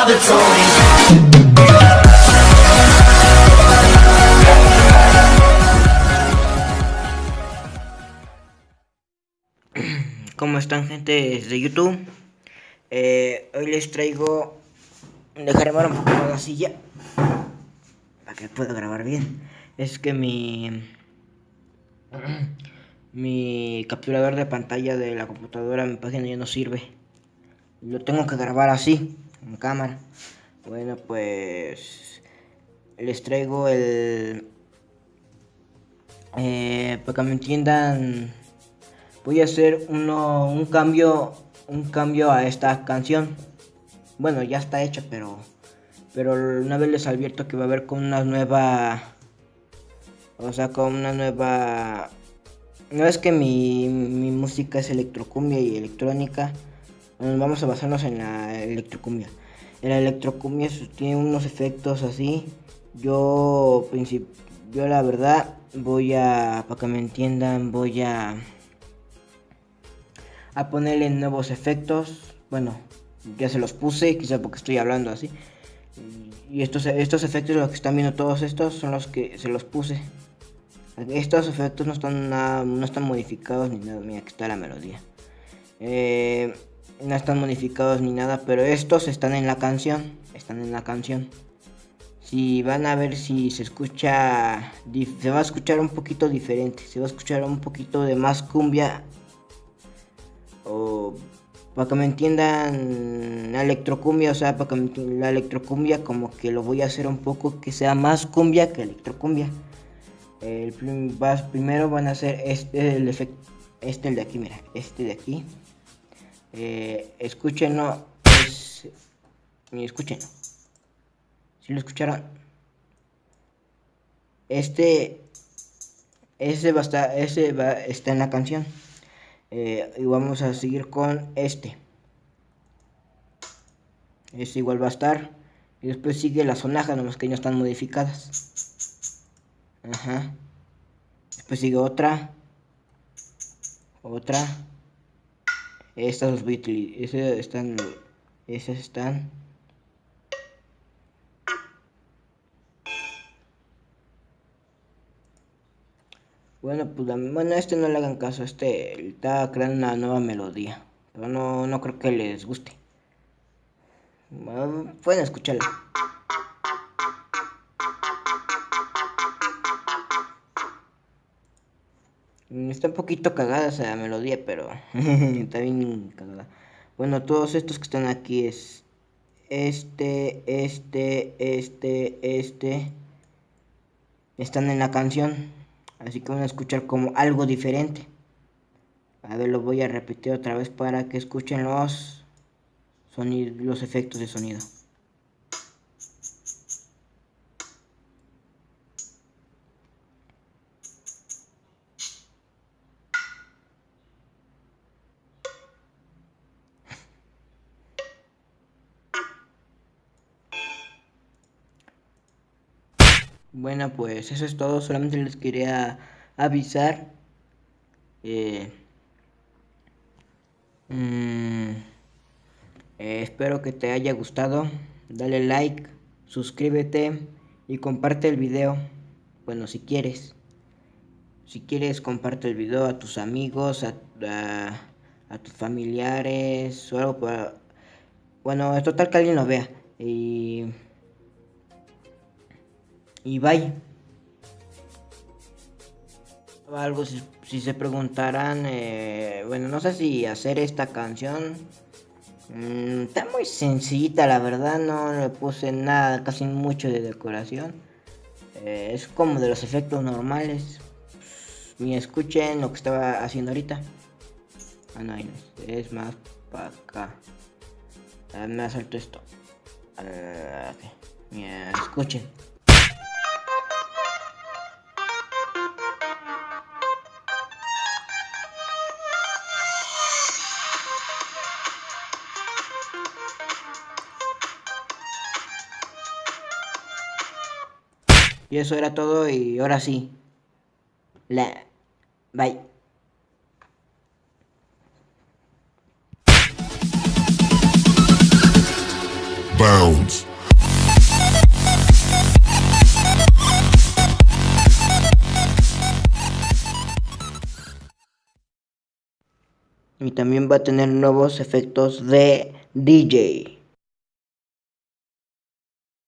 father told me. ¿Cómo están, gente de YouTube? Hoy les traigo... Dejaré un poco la silla para que pueda grabar bien. Es que mi capturador de pantalla de la computadora, mi página ya no sirve. Lo tengo que grabar así, en cámara. Bueno, pues les traigo para que me entiendan. Voy a hacer un cambio a esta canción. Bueno, ya está hecha, pero una vez les advierto que va a haber con una nueva, no es que mi música es electrocumbia y electrónica. Bueno, vamos a basarnos en la electrocumbia. En la electrocumbia tiene unos efectos así. Yo la verdad para que me entiendan, voy a ponerle nuevos efectos. Bueno, ya se los puse, quizá porque estoy hablando así. Y estos efectos, los que están viendo, todos estos son los que se los puse. Estos efectos no están modificados ni nada. Mira, aquí está la melodía. No están modificados ni nada, pero estos están en la canción. Si van a ver si se escucha, se va a escuchar un poquito diferente. Se va a escuchar un poquito de más cumbia. O para que me entiendan, la electrocumbia, para que me entiendan, la electrocumbia como que lo voy a hacer un poco que sea más cumbia que electrocumbia. Primero van a hacer el efecto, el de aquí, mira, este de aquí. Escúchenlo, escúchenlo. Si lo escucharon, ese está en la canción. Y vamos a seguir con este igual va a estar, y después sigue la sonaja, nomás que no están modificadas. Ajá. Después sigue otra. Estas los voy a utilizar. Esas están. Bueno, pues no le hagan caso, está creando una nueva melodía, pero no creo que les guste. Bueno, pueden escucharla. Está un poquito cagada esa melodía, pero está bien cagada. Bueno, todos estos que están aquí es están en la canción. Así que van a escuchar como algo diferente. A ver, lo voy a repetir otra vez para que escuchen los efectos de sonido. Bueno, pues eso es todo. Solamente les quería avisar. Espero que te haya gustado. Dale like, suscríbete y comparte el video. Bueno, si quieres. Si quieres, comparte el video a tus amigos, a tus familiares o algo para... Bueno, es total que alguien lo vea. Y bye. Algo si se preguntarán, bueno, no sé si hacer esta canción. Está muy sencillita, la verdad, no le puse nada, casi mucho de decoración. Es como de los efectos normales. Ni escuchen lo que estaba haciendo ahorita. No, es más para acá. Me salto esto. Okay. Mira, escuchen. Y eso era todo, y ahora sí. Bye. Bow. Sounds. Y también va a tener nuevos efectos de DJ.